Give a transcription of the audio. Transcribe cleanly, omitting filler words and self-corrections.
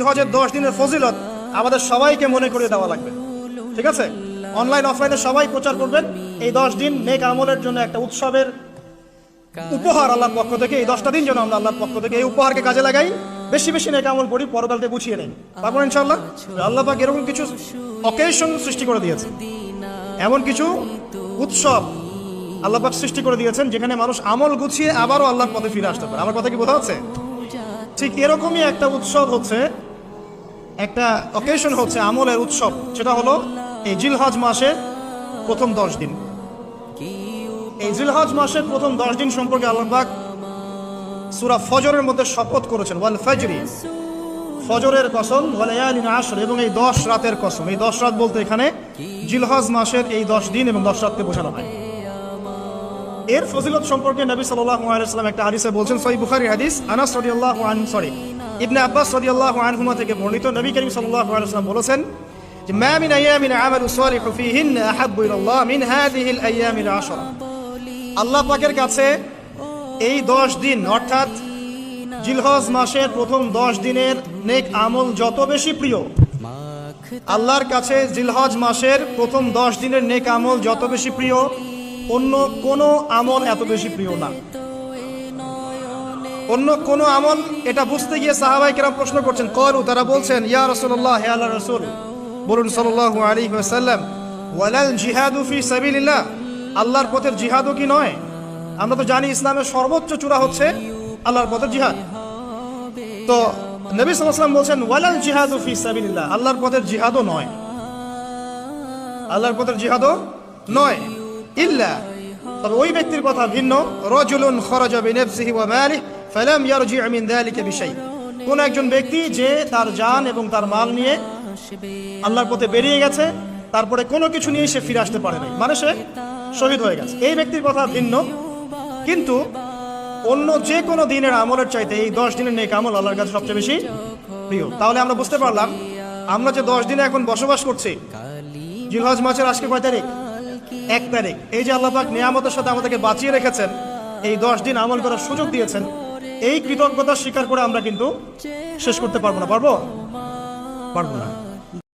জিলহজের 10 দিনের ফজিলত আমাদের সবাইকে মনে করে দেওয়া লাগবে, ঠিক আছে? অনলাইন অফলাইনে সবাই প্রচার করবেন। এই 10 দিন নেক আমলের জন্য একটা উৎসবের উপহার আল্লাহর পক্ষ থেকে। এই 10টা দিন যেন আমরা আল্লাহর পক্ষ থেকে এই উপহারকে কাজে লাগাই, বেশি বেশি নেক আমল করি, পরকালকে গুছিয়ে নেই, পারবো ইনশাআল্লাহ। আল্লাহ পাক এরকম কিছু অকেশন সৃষ্টি করে দিয়েছে, এমন কিছু উৎসব আল্লাহ পাক সৃষ্টি করে দিয়েছেন যেখানে মানুষ আমল গুছিয়ে আবারও আল্লাহর পথে ফিরে আসতে পারে। আমার কথা কি বোঝা যাচ্ছে? ঠিক এরকমই একটা উৎসব হচ্ছে, একটা অকেশন হচ্ছে আমলের উৎসব, সেটা হলো এই জিলহজ মাসের প্রথম 10 দিন। এই জিলহজ মাসের প্রথম 10 দিন সম্পর্কে আল্লাহ পাক সূরা ফজরের মধ্যে শপথ করেছেন, ওয়াল ফাজরি, ফজরের কসম, ওয়া লায়ালিন আশর, এবং এই 10 রাতের কসম। এই 10 রাত বলতে এখানে জিলহজ মাসের এই 10 দিন এবং 10 রাতকে বোঝানো হয়। এর ফজিলত সম্পর্কে নবী সাল্লাল্লাহু আলাইহি ওয়াসাল্লাম একটা হাদিসে বলছেন, সহিহ বুখারী হাদিস, আনাস রাদিয়াল্লাহু আনহু ইবনে আব্বাস রাদিয়াল্লাহু আনহুমা থেকে বর্ণিত, নবী করিম সাল্লাল্লাহু আলাইহি ওয়াসাল্লাম বলেছেন যে মা মিন আইয়ামিন আমালু সালিহু ফীহিন্না আহাব্বু ইলাল্লাহ মিন হাযিহিল আইয়ামিল আশরা। আল্লাহ পাকের কাছে এই 10 দিন অর্থাৎ জিলহজ মাসের প্রথম 10 দিনের নেক আমল যত বেশি প্রিয়, আল্লাহর কাছে জিলহজ মাসের প্রথম 10 দিনের নেক আমল যত বেশি প্রিয়, অন্য কোনো আমল এত বেশি প্রিয় না। অন্য কোন আমল, এটা বুঝতে গিয়ে সাহাবায়ে কেরাম প্রশ্ন করছেন, ক্বালু, তারা বলছেন, ইয়া রাসূলুল্লাহ, হে আল্লাহর রাসূল, বলুন সাল্লাল্লাহু আলাইহি ওয়াসাল্লাম, ওয়ালাল জিহাদু ফি সাবিলিল্লাহ, আল্লাহর পথের জিহাদও কি নয়? আমরা তো জানি ইসলামের সর্বোচ্চ চূড়া হচ্ছে আল্লাহর পথের জিহাদ। তো নবী সাল্লাল্লাহু আলাইহি ওয়াসাল্লাম বলছেন, ওয়ালাল জিহাদু ফি সাবিলিল্লাহ, আল্লাহর পথের জিহাদও নয়, আল্লাহর পথের জিহাদও নয়, ইল্লা, তবে ওই ব্যক্তির কথা ভিন্ন, রাজুলুন খারাজা বিনাফসিহি ওয়া মালিহি ফালাম ইয়ারজি মিন যালিকা বিশাই, কোন একজন ব্যক্তি যে তার জান এবং তার মাল নিয়ে আল্লাহর পথে বেরিয়ে গেছে, তারপরে কোনো কিছু নিয়ে সে ফিরে আসতে পারে নাই, মানে সে শহীদ হয়ে গেছে, এই ব্যক্তির কথা ভিন্ন। কিন্তু অন্য যে কোনো দিনের আমলের চাইতে এই 10 দিনের নেক আমল আল্লাহর কাছে সবচেয়ে বেশি প্রিয়। তাহলে আমরা বুঝতে পারলাম, আমরা যে 10 দিনে এখন বসবাস করছি, জিলহজ মাসের আজকে কয় তারিখ? 1 তারিখ। এই যে আল্লাহ পাক নিয়ামতের সাথে আমাদেরকে বাঁচিয়ে রেখেছেন, এই 10 দিন আমল করার সুযোগ দিয়েছেন, এই কৃতজ্ঞতা স্বীকার করে আমরা কিন্তু শেষ করতে পারবো না, পারবো না।